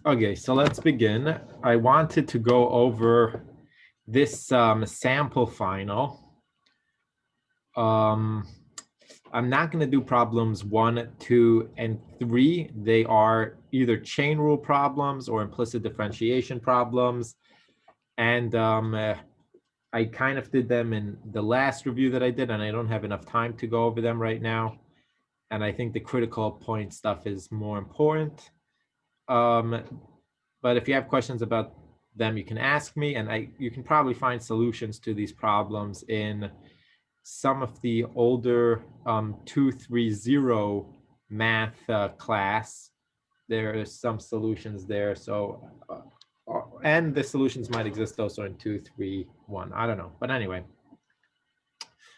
Okay, so let's begin. I wanted to go over this sample final. I'm not going to do problems 1, 2, and 3. They are either chain rule problems or implicit differentiation problems. And I kind of did them in the last review that I did, and I don't have enough time to go over them right now. And I think the critical point stuff is more important. But if you have questions about them, you can ask me, and you can probably find solutions to these problems in some of the older 230 math class. There are some solutions there. So, and the solutions might exist also in 231. I don't know. But anyway,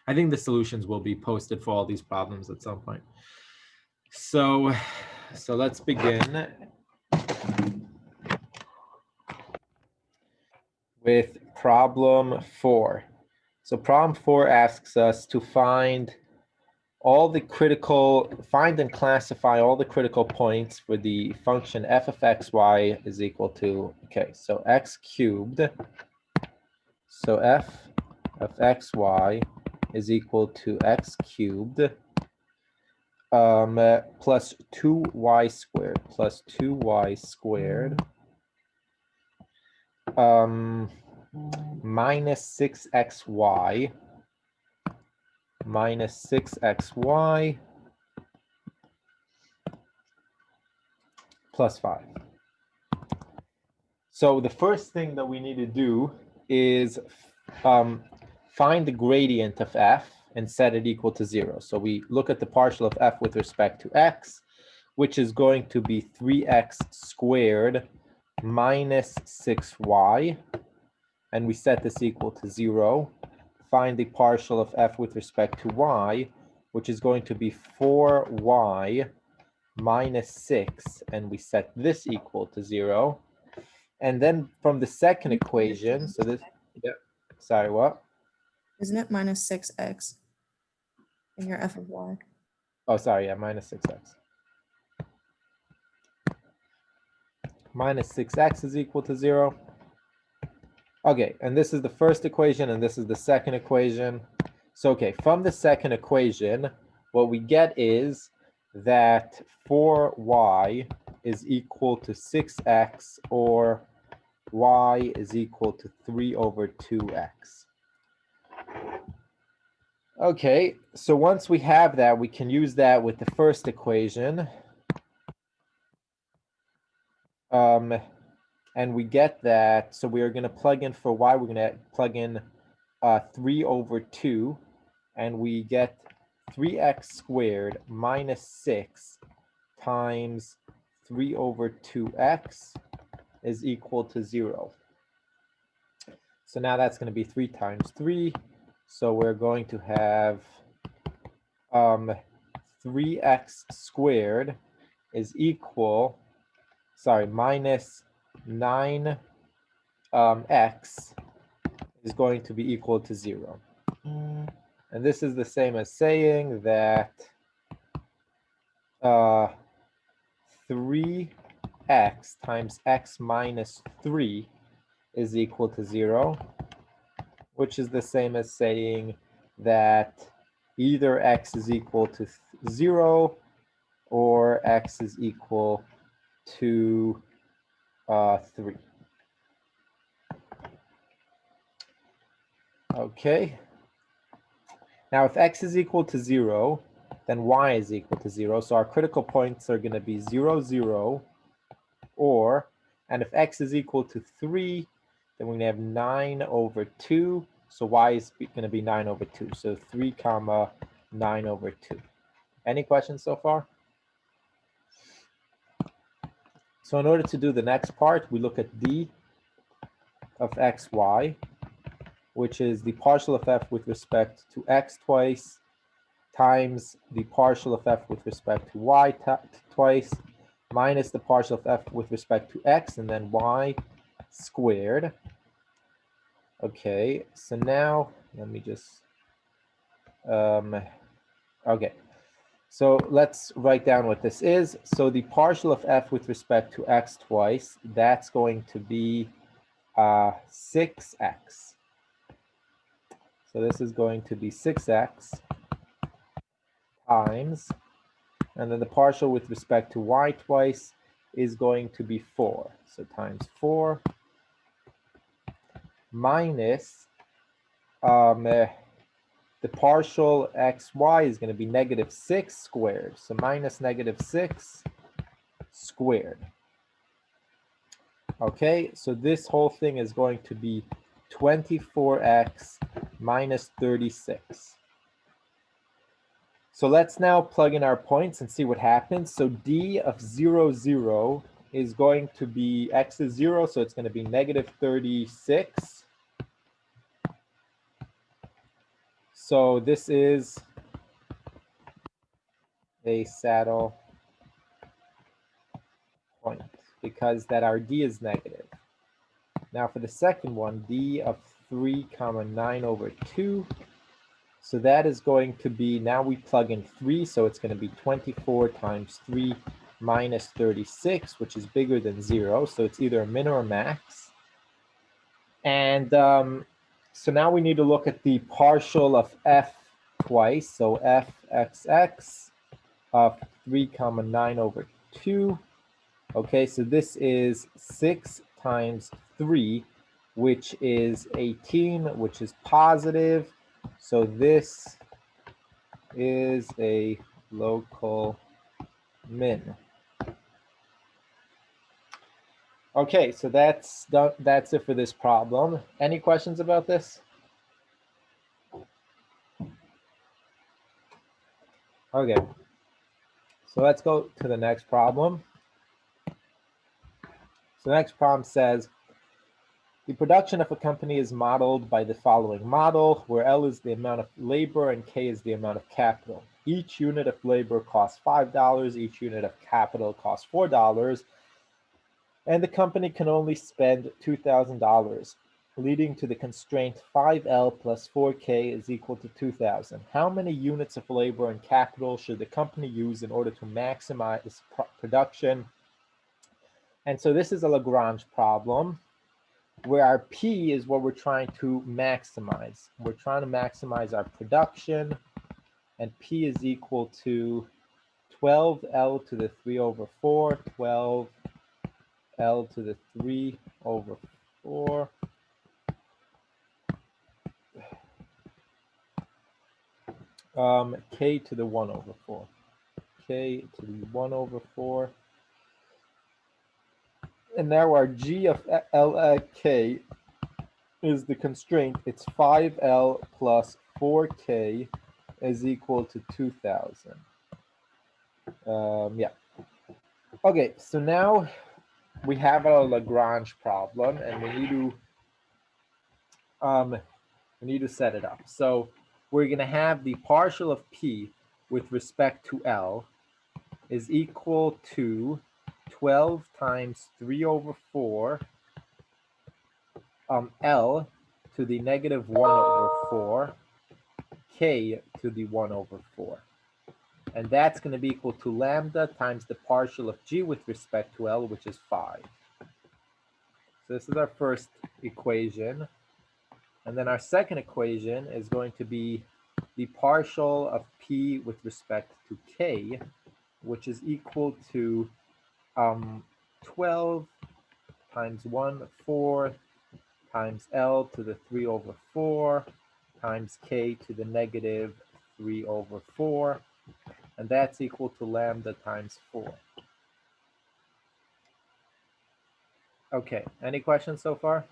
I think the solutions will be posted for all these problems at some point. So let's begin with problem 4. So problem 4 asks us to find and classify all the critical points for the function f of xy is equal to, okay, so x cubed. So f of xy is equal to x cubed plus 2y squared minus 6xy plus 5. So the first thing that we need to do is find the gradient of f and set it equal to 0. So we look at the partial of f with respect to x, which is going to be 3x squared minus 6y, and we set this equal to 0. Find the partial of f with respect to y, which is going to be 4y minus 6, and we set this equal to 0. And then from the second equation, so this, yeah, sorry, what? Isn't it minus 6x in your f of y? Oh, sorry, yeah, minus 6x. Minus 6x is equal to 0. Okay, and this is the first equation, and this is the second equation. So, okay, from the second equation, what we get is that 4y is equal to 6x, or y is equal to 3 over 2x. Okay, so once we have that, we can use that with the first equation. And we get that, so we are going to plug in for y, we're going to plug in 3 over 2, and we get 3x squared minus 6 times 3 over 2x is equal to 0. So now that's going to be 3 times 3. So we're going to have 3x squared is equal, minus 9 x is going to be equal to 0. And this is the same as saying that 3x times x minus 3 is equal to 0, which is the same as saying that either x is equal to 0 or x is equal to 3. Okay. Now, if x is equal to 0, then y is equal to 0. So our critical points are going to be 0, 0, or, and if x is equal to 3, then we're going to have 9 over 2. So y is going to be 9 over 2. So 3 comma 9 over 2. Any questions so far? So in order to do the next part, we look at d of xy, which is the partial of f with respect to x twice times the partial of f with respect to y twice minus the partial of f with respect to x, and then y squared. Okay, so now let me just, okay. So let's write down what this is. So the partial of f with respect to x twice, that's going to be 6x. So this is going to be 6x times, and then the partial with respect to y twice is going to be 4. So times 4 minus the partial xy is going to be -6 squared. So minus -6 squared. Okay, so this whole thing is going to be 24x minus 36. So let's now plug in our points and see what happens. So d of 0, 0 is going to be, x is 0, so it's going to be -36. So this is a saddle point because that our d is negative. Now for the second one, d of 3 comma 9 over 2. So that is going to be, now we plug in 3, so it's going to be 24 times 3 minus 36, which is bigger than 0. So it's either a min or a max. And so now we need to look at the partial of f twice. So fxx of 3 comma 9 over 2. Okay, so this is 6 times 3, which is 18, which is positive. So this is a local min. Okay, so that's it for this problem. Any questions about this? Okay, so let's go to the next problem. So the next problem says, the production of a company is modeled by the following model, where L is the amount of labor and K is the amount of capital. Each unit of labor costs $5, each unit of capital costs $4, and the company can only spend $2,000, leading to the constraint 5L plus 4K is equal to 2,000. How many units of labor and capital should the company use in order to maximize production? And so this is a Lagrange problem, where our P is what we're trying to maximize. We're trying to maximize our production, and P is equal to 12L to the 3 over 4, 12L to the 3 over 4, K to the 1 over 4, K to the 1 over 4. And now our G of L at K is the constraint. It's 5L plus 4K is equal to 2,000. Yeah. Okay, so now we have a Lagrange problem, and we need to set it up. So we're going to have the partial of P with respect to L is equal to 12 times 3 over 4 L to the negative 1 over 4 K to the 1 over 4. And that's going to be equal to lambda times the partial of G with respect to L, which is 5. So this is our first equation. And then our second equation is going to be the partial of P with respect to K, which is equal to 12 times 1/4 times L to the 3 over 4 times K to the negative 3 over 4. And that's equal to lambda times 4. Okay, any questions so far?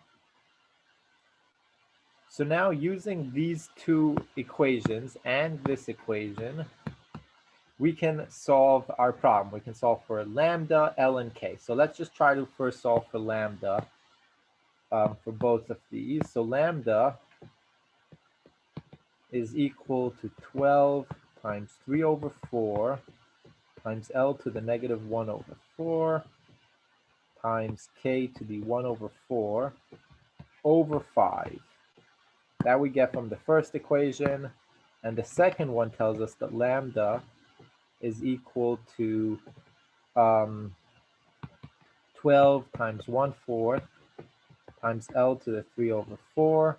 So now using these two equations and this equation, we can solve our problem. We can solve for lambda, L, and K. So let's just try to first solve for lambda for both of these. So lambda is equal to 12 times 3 over 4 times L to the negative 1 over 4 times K to the 1 over 4 over 5. That we get from the first equation. And the second one tells us that lambda is equal to 12 times 1/4 times L to the 3/4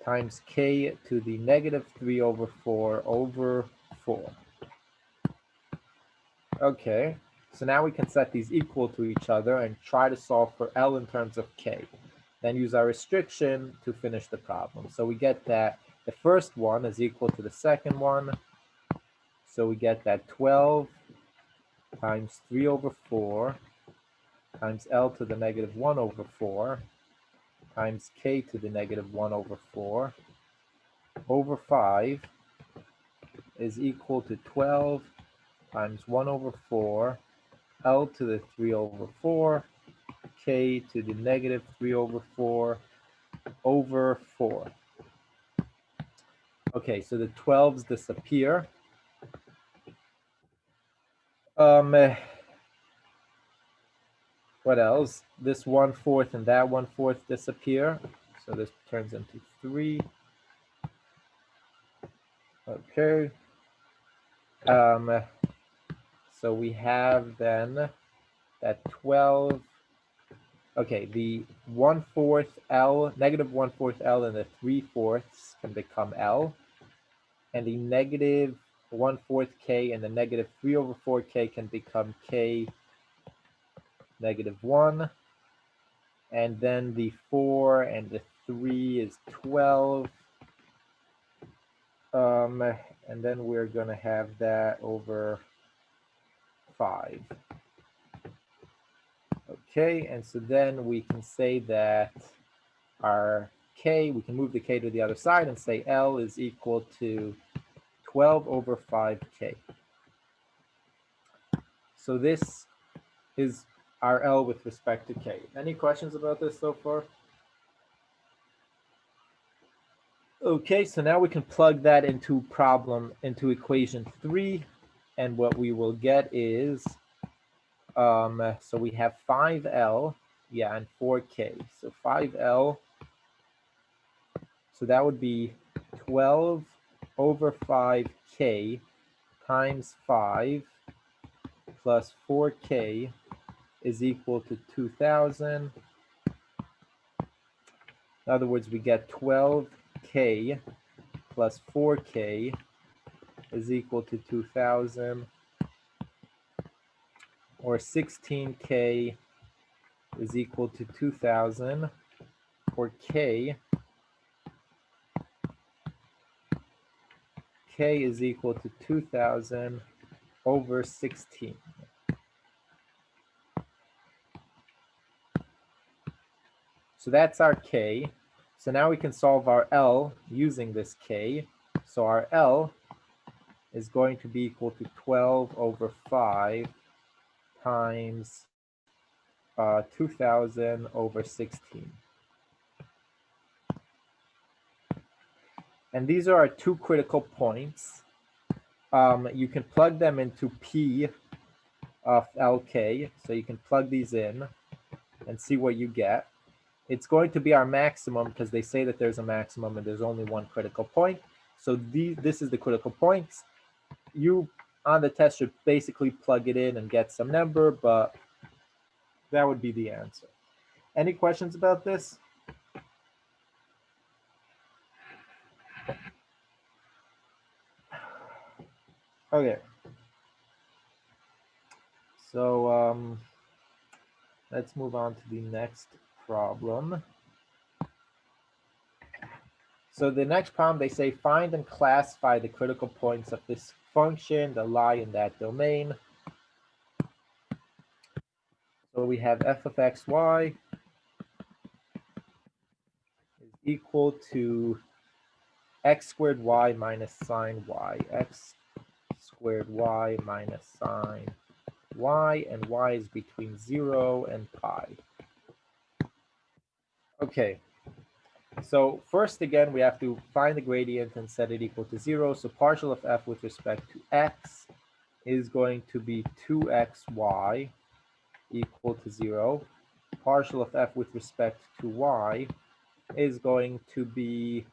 times K to the negative 3/4 over 4. Okay, so now we can set these equal to each other and try to solve for L in terms of K. Then use our restriction to finish the problem. So we get that the first one is equal to the second one. So we get that 12 times 3/4 times L to the negative 1/4 times K to the negative 1/4 over 5 is equal to 12 times 1/4 L to the 3/4 K to the negative 3/4 over 4. Okay, so the 12s disappear. What else? This 1/4 and that 1/4 disappear. So this turns into 3. Okay. So we have then that 12. Okay, the 1/4 L, negative 1/4 L and the 3/4 can become L. And the negative 1/4 K and the negative 3/4 K can become K negative 1. And then the 4 and the 3 is 12. And then we're going to have that over 5. Okay, and so then we can say that our K, we can move the K to the other side and say L is equal to 12 over 5K. So this is our L with respect to K. Any questions about this so far? Okay, so now we can plug that into equation 3, and what we will get is, so we have 5L, yeah, and 4K. So 5L, so that would be 12 over 5K times 5 plus 4K is equal to 2000. In other words, we get 12K plus 4K is equal to 2000, or 16K is equal to 2000, or K is equal to 2000 over 16. So that's our K. So now we can solve our L using this K. So our L is going to be equal to 12 over 5 times 2000 over 16. And these are our two critical points. You can plug them into P of LK. So you can plug these in and see what you get. It's going to be our maximum because they say that there's a maximum and there's only one critical point. So this is the critical points. You on the test should basically plug it in and get some number, but that would be the answer. Any questions about this? Okay. So let's move on to the next problem. So the next problem, they say find and classify the critical points of this function that lie in that domain. So we have f of xy is equal to x squared y minus sine y, x squared y minus sine y, and y is between 0 and pi. Okay, so first again, we have to find the gradient and set it equal to 0. So partial of f with respect to x is going to be 2xy equal to 0. Partial of f with respect to y is going to be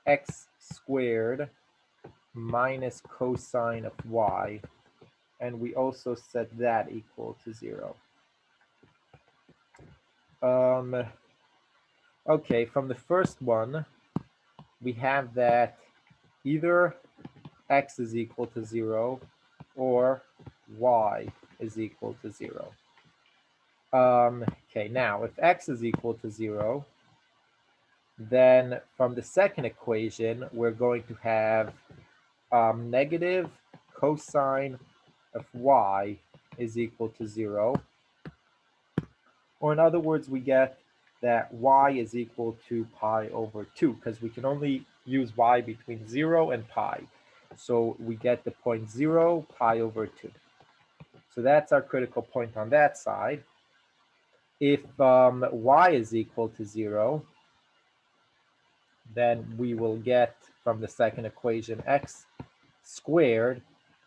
x squared minus cosine of y, and we also set that equal to 0. Okay, from the first one, we have that either x is equal to 0 or y is equal to 0. Okay, now if x is equal to 0, then from the second equation, we're going to have negative cosine of y is equal to 0. Or in other words, we get that y is equal to pi over 2, because we can only use y between 0 and pi. So we get the point 0, pi over 2. So that's our critical point on that side. If y is equal to 0, then we will get from the second equation x squared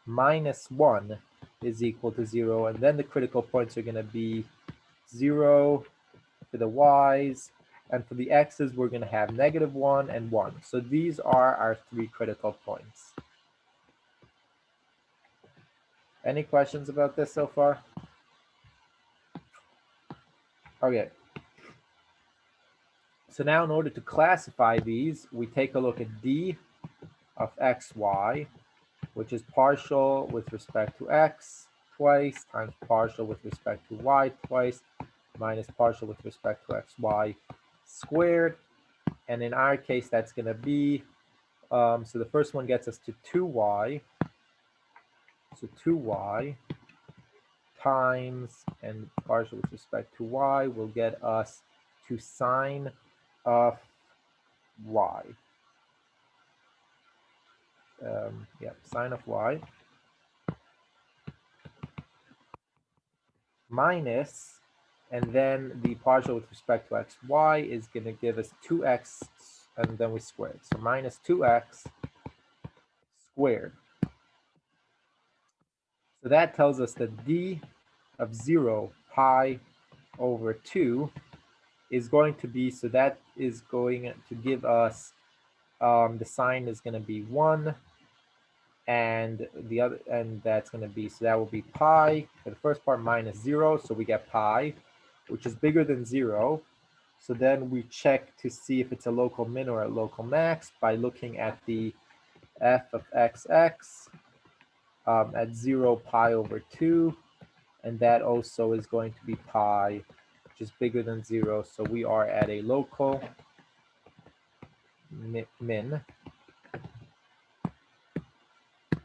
minus 1 is equal to 0. And then the critical points are going to be 0 for the y's, and for the x's, we're going to have negative 1 and 1. So these are our 3 critical points. Any questions about this so far? Okay. So now in order to classify these, we take a look at d of xy, which is partial with respect to x twice times partial with respect to y twice minus partial with respect to xy squared. And in our case, that's going to be, so the first one gets us to 2y. So 2y times, and partial with respect to y will get us to sine of y. Sine of y minus, and then the partial with respect to xy is going to give us 2x, and then we square it. So minus 2x squared. So that tells us that d of 0 pi over 2 is going to be, so that is going to give us, the sign is going to be 1, and the other, and that's going to be, so that will be pi for the first part minus 0, so we get pi, which is bigger than 0. So then we check to see if it's a local min or a local max by looking at the f of xx at 0 pi over 2, and that also is going to be pi, which is bigger than 0. So we are at a local min.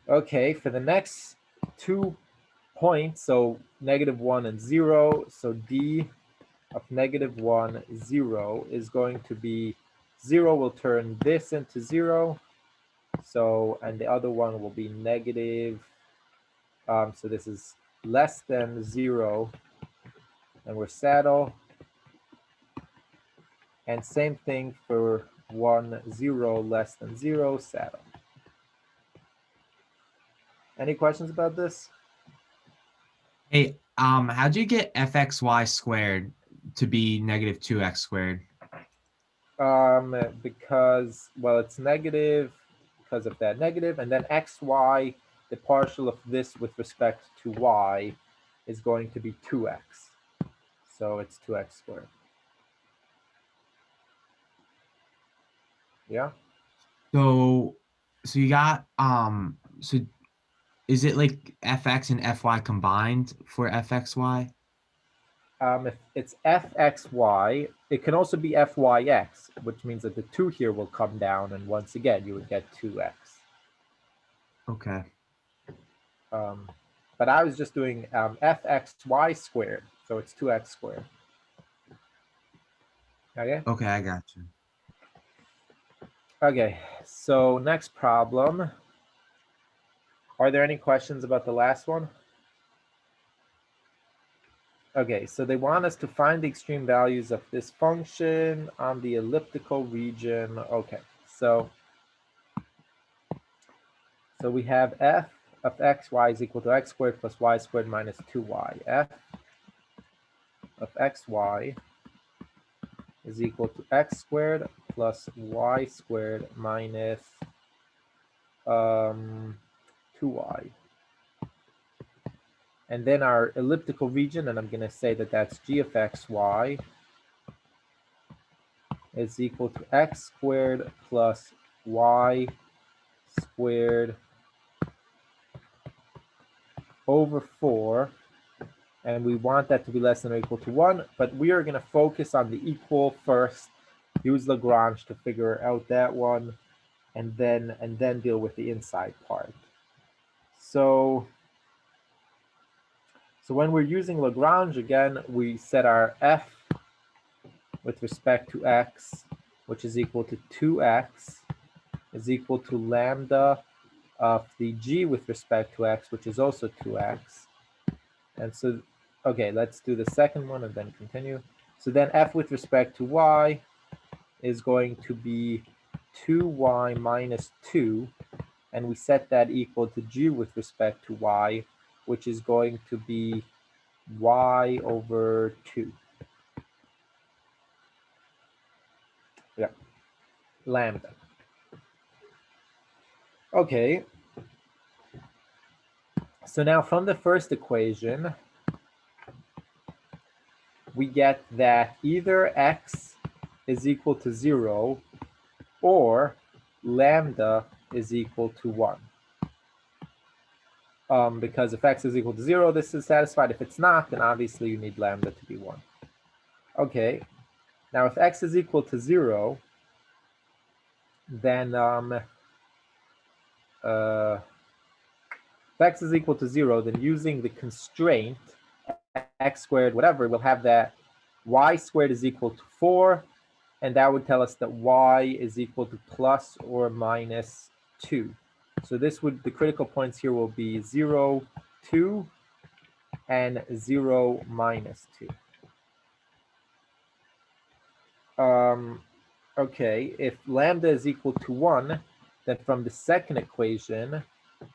Okay, for the next 2 points, so -1 and 0, so d of -1, 0 is going to be, 0 will turn this into 0, so, and the other one will be negative, so this is less than 0, and we're saddle. And same thing for 1, 0, less than 0, saddle. Any questions about this? Hey, how'd you get fxy squared to be -2x squared? Because, well, it's negative because of that negative, and then xy, the partial of this with respect to y is going to be 2x. So it's 2x squared. Yeah? So you got, so is it like fx and fy combined for fxy? If it's fxy, it can also be fyx, which means that the 2 here will come down, and once again, you would get 2x. Okay. But I was just doing fxy squared, so it's 2x squared. Okay? Okay, I got you. Okay, so next problem. Are there any questions about the last one? Okay, so they want us to find the extreme values of this function on the elliptical region. Okay, so we have f of xy is equal to x squared plus y squared minus 2y. F of xy is equal to x squared plus y squared minus 2y. And then our elliptical region, and I'm going to say that that's g of xy is equal to x squared plus y squared over 4. And we want that to be less than or equal to 1, but we are going to focus on the equal first, use Lagrange to figure out that one, and then deal with the inside part. So when we're using Lagrange, again, we set our f with respect to x, which is equal to 2x, is equal to lambda of the g with respect to x, which is also 2x. And so, okay, let's do the second one and then continue. So then f with respect to y is going to be 2y minus 2, and we set that equal to g with respect to y, which is going to be y over 2. Yeah, lambda. Okay. So now from the first equation, we get that either x is equal to 0 or lambda is equal to 1. Because if x is equal to 0, this is satisfied. If it's not, then obviously you need lambda to be 1. Okay, now if x is equal to 0, then if x is equal to 0, then using the constraint x squared, whatever, we'll have that y squared is equal to 4, and that would tell us that y is equal to plus or minus 2. So this would, the critical points here will be 0, 2, and 0, minus 2. Okay, if lambda is equal to 1, then from the second equation,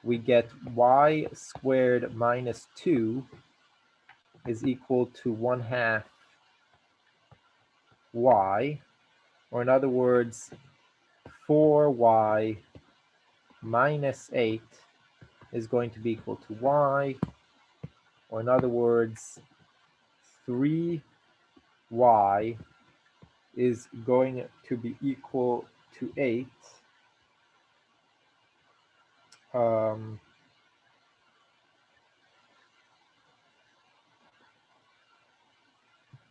we get y squared minus 2 is equal to 1/2 y, or in other words, 4y minus 8 is going to be equal to y, or in other words, 3y is going to be equal to 8.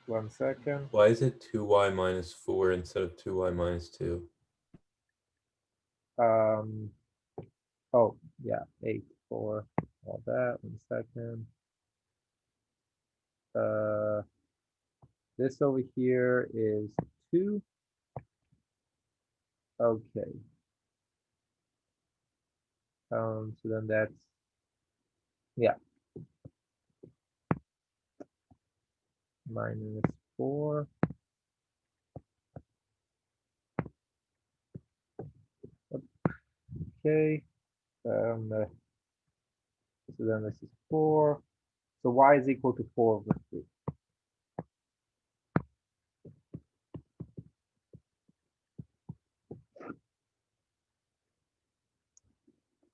1 second. Why is it 2y minus 4 instead of 2y minus 2? Oh, yeah, 8, 4, all that. 1 second. This over here is 2. Okay. So then that's, yeah, minus 4. Okay. So then this is 4. So y is equal to 4 over 3.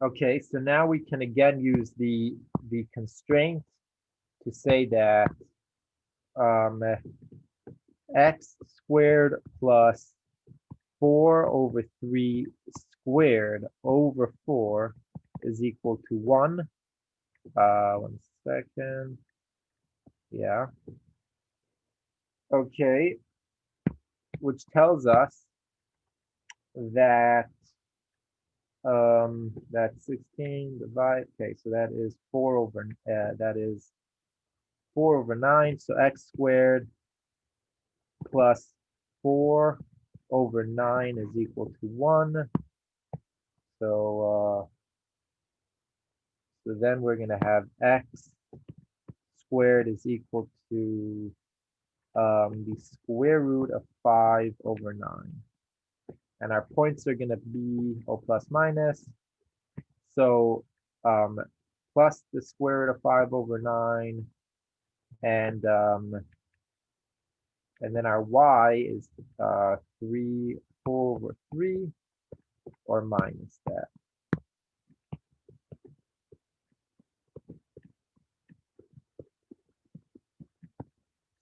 Okay, so now we can again use the constraint to say that x squared plus 4 over 3 squared over 4 is equal to 1. 1 second. Yeah. Okay. Which tells us that that's 16 divided. Okay, so that is 4 over 9. So x squared plus 4 over 9 is equal to 1. So then we're going to have x squared is equal to the square root of 5 over 9. And our points are going to be plus minus. So plus the square root of 5 over 9. And then our y is 3 over 3 or minus that.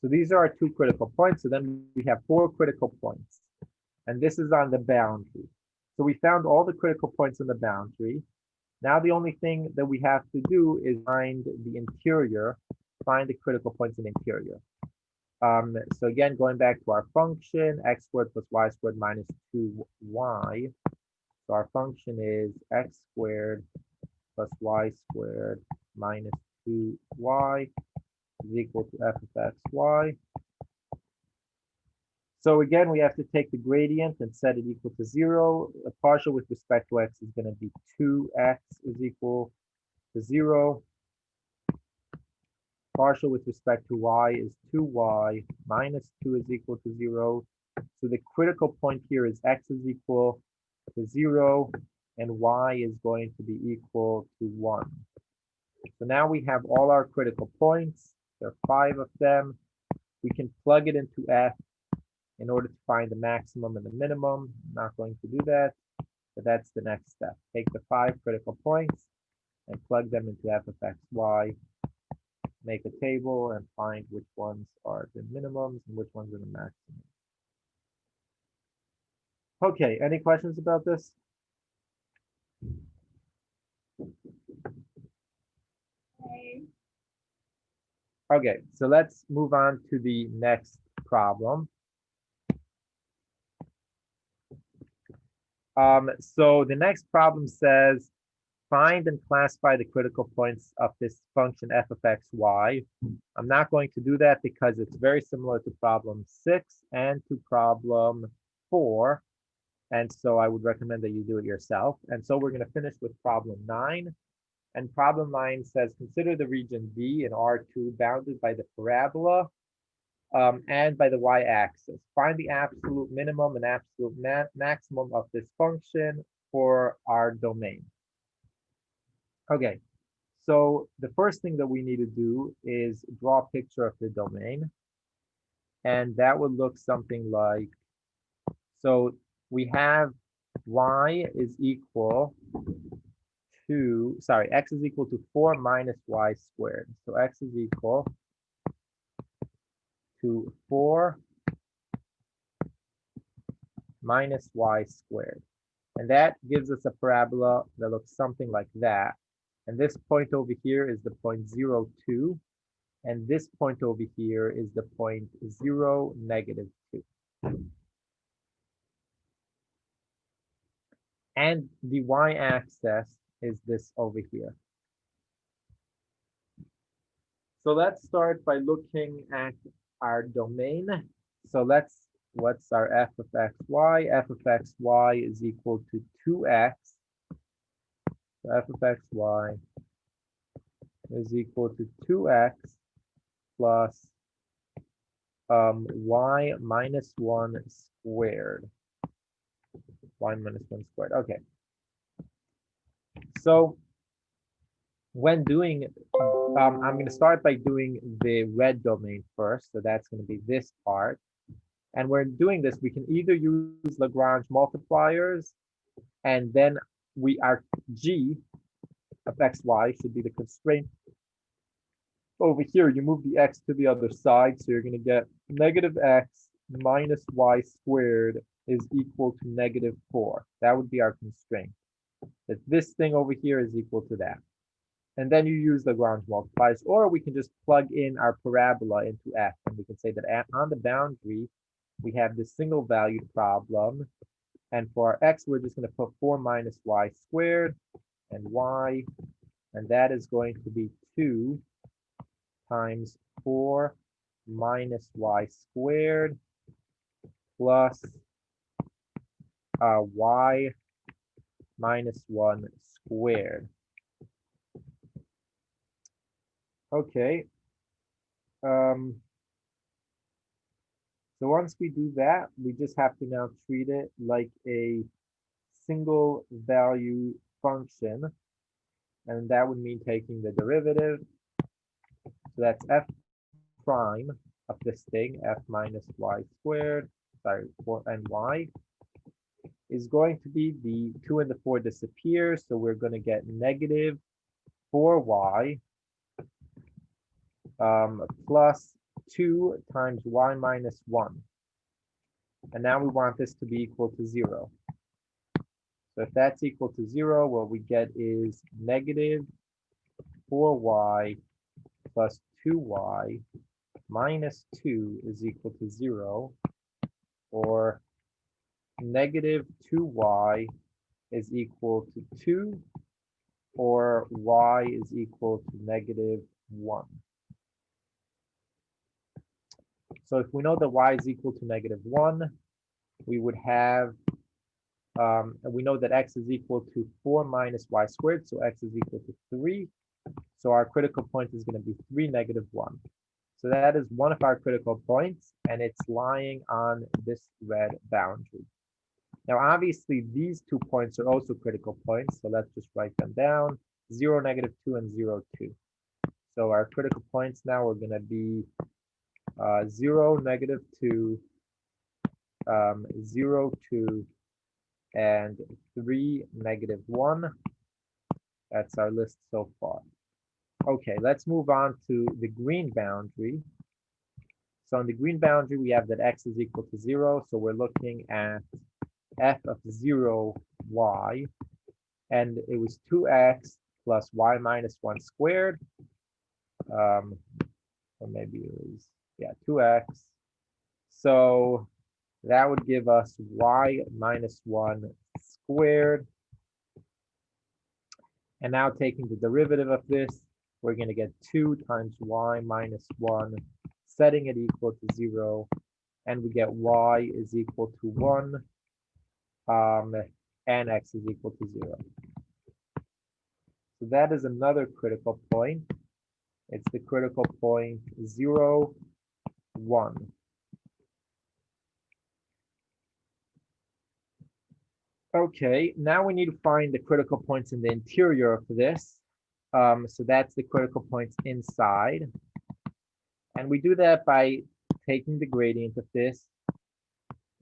So these are our 2 critical points. So then we have 4 critical points. And this is on the boundary. So we found all the critical points on the boundary. Now the only thing that we have to do is find the interior, find the critical points in the interior. So again, going back to our function, x squared plus y squared minus 2y. So our function is x squared plus y squared minus 2y is equal to f of x, y. So again, we have to take the gradient and set it equal to 0. A partial with respect to x is going to be 2x is equal to 0. Partial with respect to y is 2y minus 2 is equal to 0. So the critical point here is x is equal to 0 and y is going to be equal to 1. So now we have all our critical points. There are 5 of them. We can plug it into f in order to find the maximum and the minimum. I'm not going to do that, but that's the next step. Take the 5 critical points and plug them into f of x, y. Make a table and find which ones are the minimums and which ones are the maximum. Okay, any questions about this? Okay, so let's move on to the next problem. So the next problem says, find and classify the critical points of this function f of x, y. I'm not going to do that because it's very similar to problem 6 and to problem 4. And so I would recommend that you do it yourself. And so we're going to finish with problem 9. And problem 9 says, consider the region D in R2 bounded by the parabola and by the y-axis. Find the absolute minimum and absolute maximum of this function for our domain. Okay, so the first thing that we need to do is draw a picture of the domain. And that would look something like, so we have y is equal to, sorry, x is equal to 4 minus y squared. So x is equal to 4 minus y squared. And that gives us a parabola that looks something like that. And this point over here is the point 0, 2. And this point over here is the point 0, negative 2. And the y-axis is this over here. So let's start by looking at our domain. So what's our f of x, y? F of x, y is equal to 2x. So f of x, y is equal to 2x plus y minus 1 squared. Y minus 1 squared. Okay. So when doing, I'm going to start by doing the red domain first. So that's going to be this part. And when doing this, we can either use Lagrange multipliers, and then our g of xy should be the constraint. Over here, you move the x to the other side, so you're going to get negative x minus y squared is equal to negative 4. That would be our constraint. That this thing over here is equal to that. And then you use Lagrange multipliers, or we can just plug in our parabola into f, and we can say that on the boundary, we have this single valued problem. And for our x, we're just going to put 4 minus y squared and y, and that is going to be 2 times 4 minus y squared plus y minus 1 squared. Okay. So once we do that, we just have to now treat it like a single value function. And that would mean taking the derivative. So that's f prime of this thing, f minus y squared, sorry, 4 and y. is going to be the 2 and the 4 disappear, so we're going to get negative 4y plus 2 times y minus 1. And now we want this to be equal to 0. So if that's equal to 0, what we get is negative 4y plus 2y minus 2 is equal to 0, or negative 2y is equal to 2, or y is equal to negative 1. So if we know that y is equal to negative 1, we would have, and we know that x is equal to 4 minus y squared, so x is equal to 3. So our critical point is going to be 3, negative 1. So that is one of our critical points, and it's lying on this red boundary. Now, obviously, these 2 points are also critical points, so let's just write them down, 0, negative 2, and 0, 2. So our critical points now are going to be 0, negative 2, 0, 2, and 3, negative 1. That's our list so far. Okay, let's move on to the green boundary. So on the green boundary, we have that x is equal to 0. So we're looking at f of 0, y. And it was 2x plus y minus 1 squared. Or maybe it was, yeah, 2x. So that would give us y minus 1 squared. And now taking the derivative of this, we're going to get 2 times y minus 1, setting it equal to 0. And we get y is equal to 1, and x is equal to 0. So that is another critical point. It's the critical point 0, 1. Okay, now we need to find the critical points in the interior of this. So that's the critical points inside. And we do that by taking the gradient of this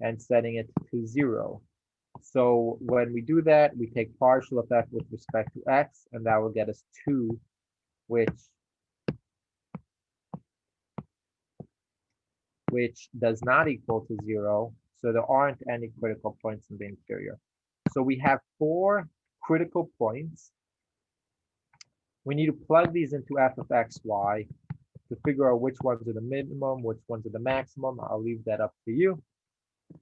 and setting it to 0. So when we do that, we take partial of f with respect to x, and that will get us 2, which does not equal to 0. So there aren't any critical points in the interior. So we have 4 critical points. We need to plug these into f of x, y to figure out which ones are the minimum, which ones are the maximum. I'll leave that up to you.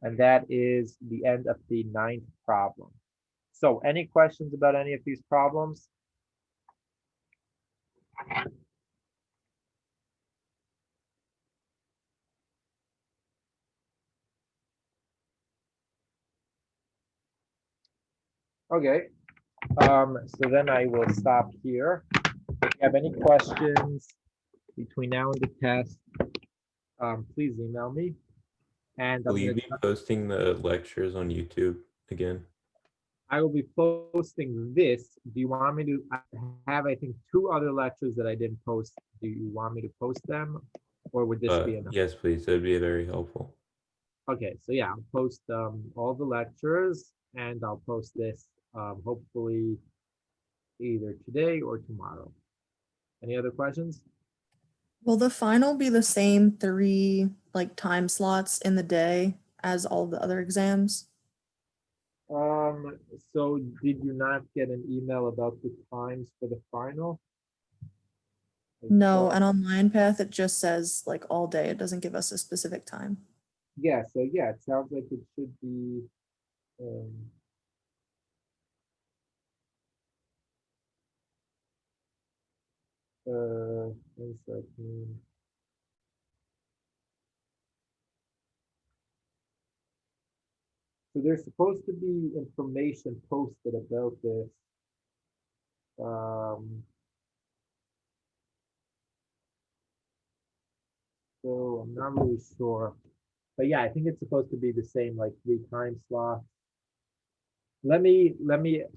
And that is the end of the 9th problem. So any questions about any of these problems? Okay, so then I will stop here. If you have any questions between now and the test, please email me. And Will you be posting the lectures on YouTube again? I will be posting this. Do you want me to have, I think, 2 other lectures that I didn't post? Do you want me to post them, or would this be enough? Yes, please. That'd be very helpful. Okay, so yeah, I'll post all the lectures, and I'll post this hopefully either today or tomorrow. Any other questions? Will the final be the same 3 like time slots in the day as all the other exams? So did you not get an email about the times for the final? No, and on Line Path it just says like all day. It doesn't give us a specific time. Yeah, so yeah, it sounds like it should be one second. So there's supposed to be information posted about this. So I'm not really sure. But yeah, I think it's supposed to be the same, like 3 time slots. Let me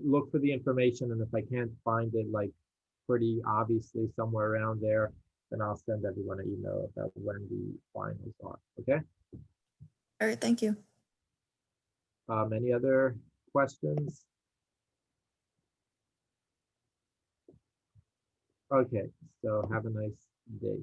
look for the information, and if I can't find it like pretty obviously somewhere around there, then I'll send everyone an email about when the finals are. Okay. All right, thank you. Any other questions? Okay, so have a nice day.